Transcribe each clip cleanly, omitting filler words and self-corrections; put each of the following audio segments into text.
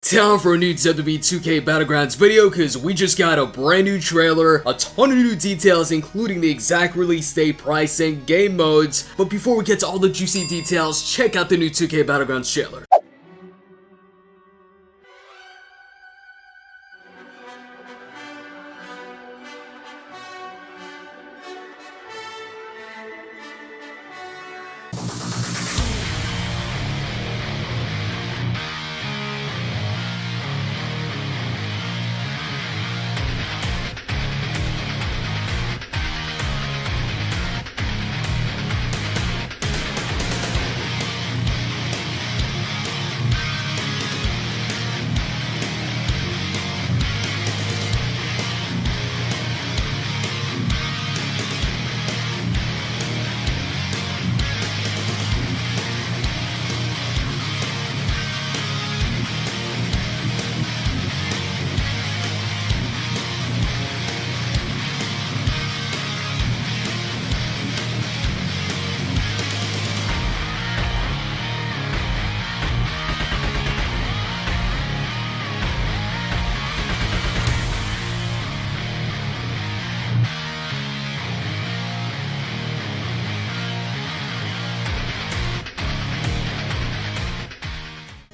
Time for a new WWE 2K Battlegrounds video because we just got a brand new trailer, a ton of new details including the exact release date, price, and game modes. But before we get to all the juicy details, check out the new 2K Battlegrounds trailer.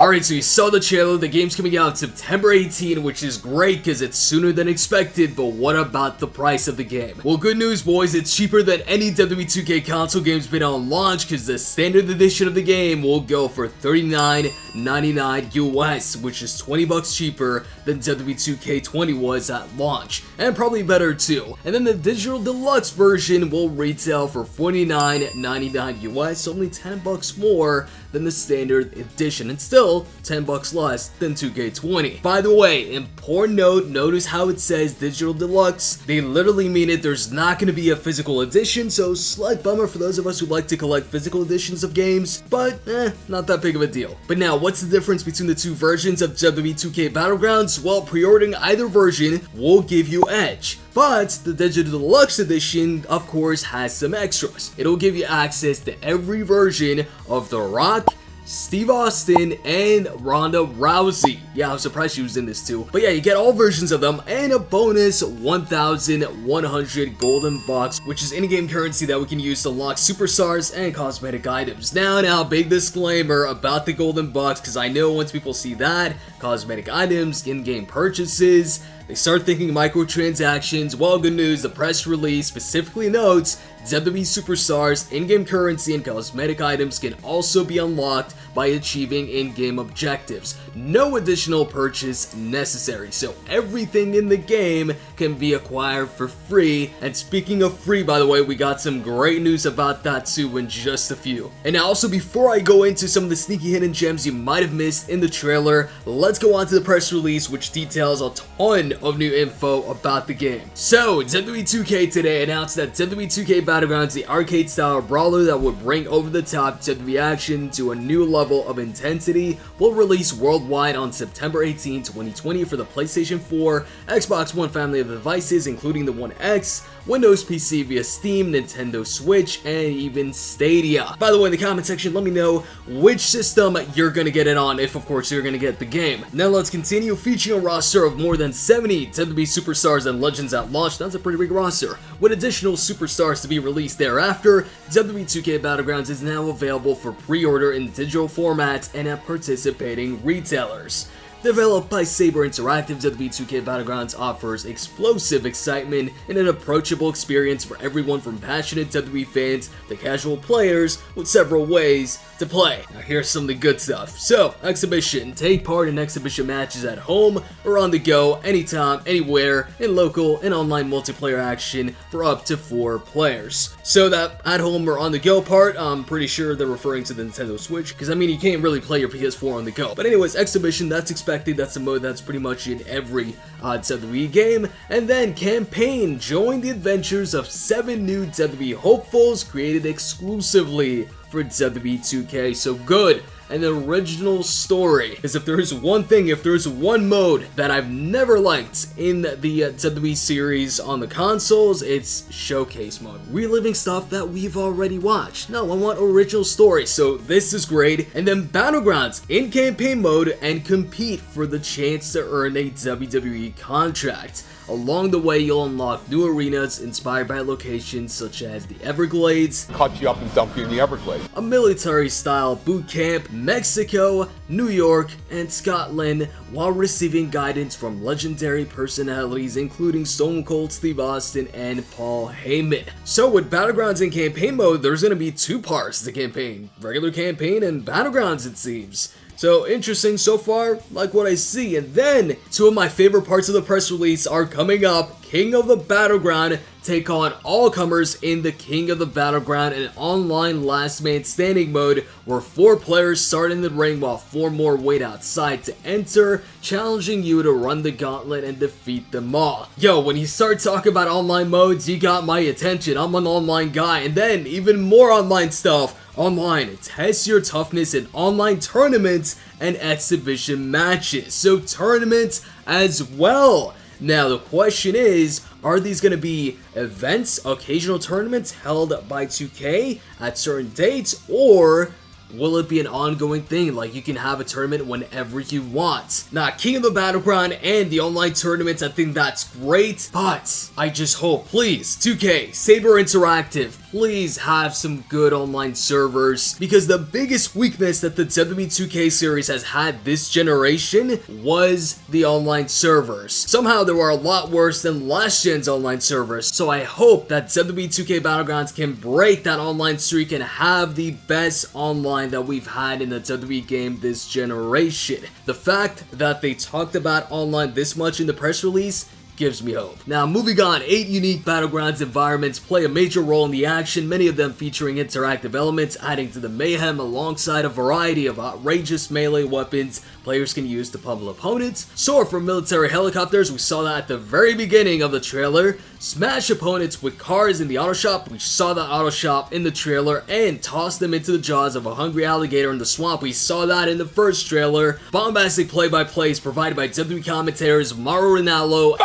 Alright, so you saw the trailer. The game's coming out September 18, which is great because it's sooner than expected, but what about the price of the game? Well, good news, boys, it's cheaper than any WWE 2K console game's been on launch because the standard edition of the game will go for $39.99 US, which is $20 cheaper than WWE 2K20 was at launch, and probably better too. And then the digital deluxe version will retail for $49.99 US, only $10 more than the standard edition, and still $10 less than 2K20. By the way, important note, notice how it says digital deluxe. They literally mean it. There's not going to be a physical edition, so slight bummer for those of us who like to collect physical editions of games, but not that big of a deal. But now, what's the difference between the two versions of WWE 2K Battlegrounds? Well, pre-ordering either version will give you edge. But the Digital Deluxe Edition, of course, has some extras. It'll give you access to every version of The Rock, Steve Austin, and Ronda Rousey. Yeah, I was surprised she was in this too. But yeah, you get all versions of them, and a bonus 1,100 golden bucks, which is in-game currency that we can use to unlock superstars and cosmetic items. Now, big disclaimer about the golden bucks, because I know once people see that, cosmetic items, in-game purchases, they start thinking microtransactions. Well, good news, the press release specifically notes WWE superstars, in-game currency, and cosmetic items can also be unlocked by achieving in-game objectives. No additional purchase necessary, so everything in the game can be acquired for free. And speaking of free, by the way, we got some great news about that too in just a few. And now also, before I go into some of the sneaky hidden gems you might have missed in the trailer, let's go on to the press release, which details a ton of new info about the game. So, WWE 2K today announced that WWE 2K Battlegrounds, the arcade-style brawler that would bring over-the-top WWE action to a new level of intensity, will release worldwide on September 18, 2020 for the PlayStation 4, Xbox One family of devices, including the One X, Windows PC via Steam, Nintendo Switch, and even Stadia. By the way, in the comment section, let me know which system you're gonna get it on, if of course you're gonna get the game. Now let's continue. Featuring a roster of more than 70 WWE superstars and legends at launch. That's a pretty big roster. With additional superstars to be released thereafter, WWE 2K Battlegrounds is now available for pre-order in digital formats and at participating retailers. Developed by Saber Interactive, WWE 2K Battlegrounds offers explosive excitement and an approachable experience for everyone from passionate WWE fans to casual players, with several ways to play. Now here's some of the good stuff. So, exhibition. Take part in exhibition matches at home or on the go, anytime, anywhere, in local and online multiplayer action for up to 4 players. So that at home or on the go part, I'm pretty sure they're referring to the Nintendo Switch, because I mean you can't really play your PS4 on the go. But anyways, exhibition, that's expected. That's a mode that's pretty much in every WWE game. And then campaign. Join the adventures of 7 new WWE hopefuls created exclusively for WWE 2K. So good. an original story. Because if there's one thing, if there's one mode that I've never liked in the WWE series on the consoles, it's showcase mode. Reliving stuff that we've already watched. No, I want original story, so this is great. And then Battlegrounds in campaign mode and compete for the chance to earn a WWE contract. Along the way, you'll unlock new arenas inspired by locations such as the Everglades, cut you up and dump you in the Everglades, a military-style boot camp, Mexico, New York, and Scotland, while receiving guidance from legendary personalities including Stone Cold Steve Austin and Paul Heyman. So with Battlegrounds in campaign mode, there's going to be two parts to the campaign, regular campaign and Battlegrounds it seems. So interesting so far, like what I see. And then, two of my favorite parts of the press release are coming up. King of the Battleground take on all comers in the King of the Battleground, an online last man standing mode where 4 players start in the ring while 4 more wait outside to enter, challenging you to run the gauntlet and defeat them all. Yo, when you start talking about online modes, you got my attention. I'm an online guy. And then even more online stuff. Online, test your toughness in online tournaments and exhibition matches. So tournaments as well. Now the question is, are these going to be events, occasional tournaments held by 2K at certain dates, or will it be an ongoing thing, like you can have a tournament whenever you want? Now, King of the Battleground and the online tournaments, I think that's great, but I just hope, please, 2K, Saber Interactive, please have some good online servers, because the biggest weakness that the WWE 2K series has had this generation was the online servers. Somehow they were a lot worse than last gen's online servers, so I hope that WWE 2K Battlegrounds can break that online streak and have the best online that we've had in the WWE game this generation. The fact that they talked about online this much in the press release gives me hope. Now, moving on, 8 unique Battlegrounds environments play a major role in the action, many of them featuring interactive elements, adding to the mayhem alongside a variety of outrageous melee weapons players can use to pummel opponents. Soar from military helicopters, we saw that at the very beginning of the trailer. Smash opponents with cars in the auto shop, we saw that auto shop in the trailer. And toss them into the jaws of a hungry alligator in the swamp, we saw that in the first trailer. Bombastic play-by-plays provided by WWE commentators Mauro Ranallo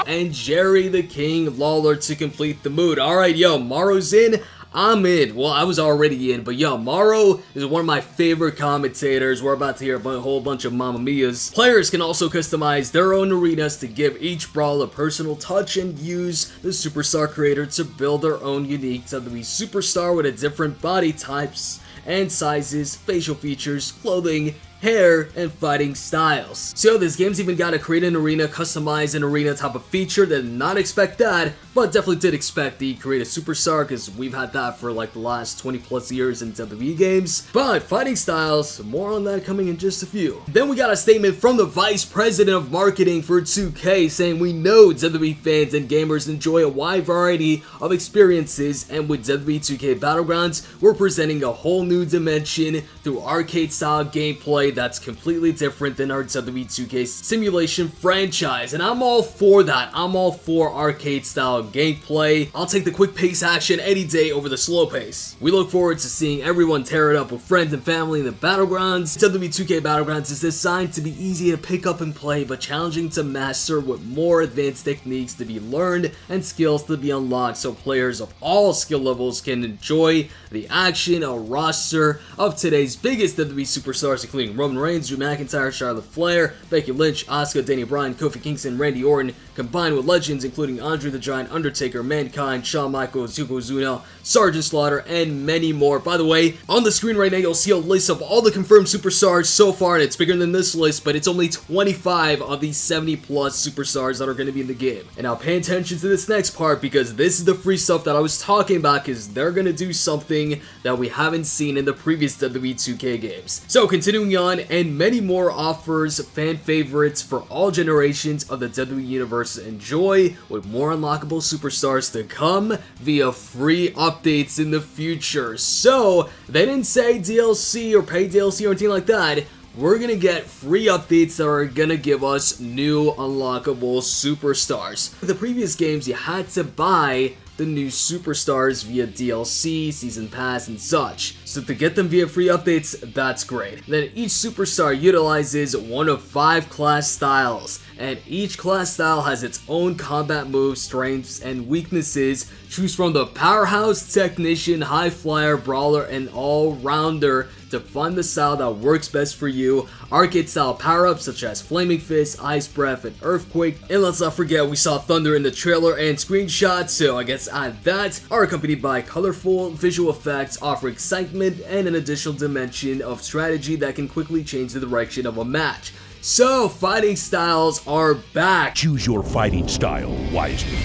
and Jerry the King Lawler to complete the mood. Alright, yo, Mauro's in. I'm in. Well, I was already in, but yo, Mauro is one of my favorite commentators. We're about to hear a whole bunch of Mamma Mias. Players can also customize their own arenas to give each brawl a personal touch and use the Superstar creator to build their own unique WWE Superstar with a different body types and sizes, facial features, clothing, hair, and fighting styles. So this game's even got a create an arena, customize an arena type of feature. Did not expect that, but definitely did expect the create a superstar, because we've had that for like the last 20 plus years in WWE games. But fighting styles, more on that coming in just a few. Then we got a statement from the Vice President of Marketing for 2K saying, we know WWE fans and gamers enjoy a wide variety of experiences, and with WWE 2K Battlegrounds, we're presenting a whole new dimension through arcade style gameplay that's completely different than our WWE 2K simulation franchise. And I'm all for that. I'm all for arcade style gameplay. I'll take the quick pace action any day over the slow pace. We look forward to seeing everyone tear it up with friends and family in the Battlegrounds. WWE 2K Battlegrounds is designed to be easy to pick up and play, but challenging to master, with more advanced techniques to be learned and skills to be unlocked, so players of all skill levels can enjoy the action. A roster of today's biggest WWE superstars, including Roman Reigns, Drew McIntyre, Charlotte Flair, Becky Lynch, Asuka, Daniel Bryan, Kofi Kingston, Randy Orton, combined with legends including Andre the Giant, Undertaker, Mankind, Shawn Michaels, Yokozuna, Sergeant Slaughter, and many more. By the way, on the screen right now you'll see a list of all the confirmed superstars so far, and it's bigger than this list, but it's only 25 of these 70 plus superstars that are going to be in the game. And now pay attention to this next part, because this is the free stuff that I was talking about, because they're going to do something that we haven't seen in the previous WWE 2K games. So continuing on, and many more offers fan favorites for all generations of the WWE Universe to enjoy, with more unlockable superstars to come via free updates in the future. So they didn't say DLC or pay DLC or anything like that. We're gonna get free updates that are gonna give us new unlockable superstars. In the previous games, you had to buy the new superstars via DLC, season pass, and such. So to get them via free updates, that's great. Then each superstar utilizes one of 5 class styles, and each class style has its own combat moves, strengths, and weaknesses. Choose from the powerhouse, technician, high flyer, brawler, and all-rounder to find the style that works best for you. Arcade style power-ups such as Flaming Fist, Ice Breath, and Earthquake. And let's not forget we saw Thunder in the trailer and screenshot, so I guess add that, are accompanied by colorful visual effects, offer excitement, and an additional dimension of strategy that can quickly change the direction of a match. So, fighting styles are back. Choose your fighting style wisely.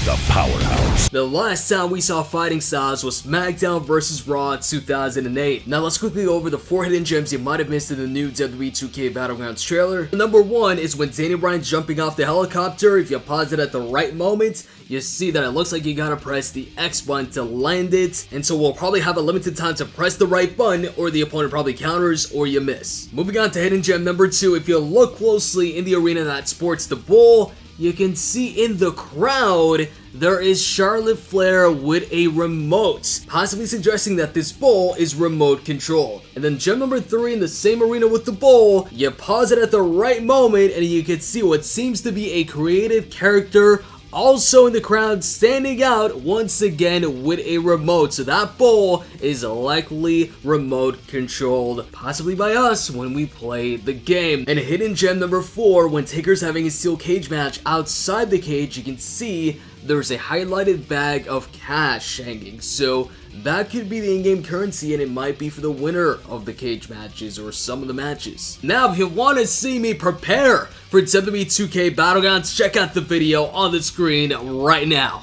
The Powerhouse. The last time we saw fighting styles was SmackDown vs. Raw 2008. Now let's quickly go over the 4 hidden gems you might have missed in the new WWE 2K Battlegrounds trailer. Number 1 is when Daniel Bryan's jumping off the helicopter. If you pause it at the right moment, you see that it looks like you gotta press the X button to land it, and so we'll probably have a limited time to press the right button, or the opponent probably counters, or you miss. Moving on to hidden gem number 2, if you look closely in the arena that sports the bull, you can see in the crowd there is Charlotte Flair with a remote, possibly suggesting that this bull is remote controlled. And then gem number 3, in the same arena with the bull, you pause it at the right moment and you can see what seems to be a creative character also in the crowd standing out once again with a remote. So that bull is likely remote controlled, possibly by us when we play the game. And hidden gem number 4, when Taker's having a steel cage match outside the cage, you can see there's a highlighted bag of cash hanging. So that could be the in-game currency, and it might be for the winner of the cage matches or some of the matches. Now, if you want to see me prepare for WWE 2K Battlegrounds, check out the video on the screen right now.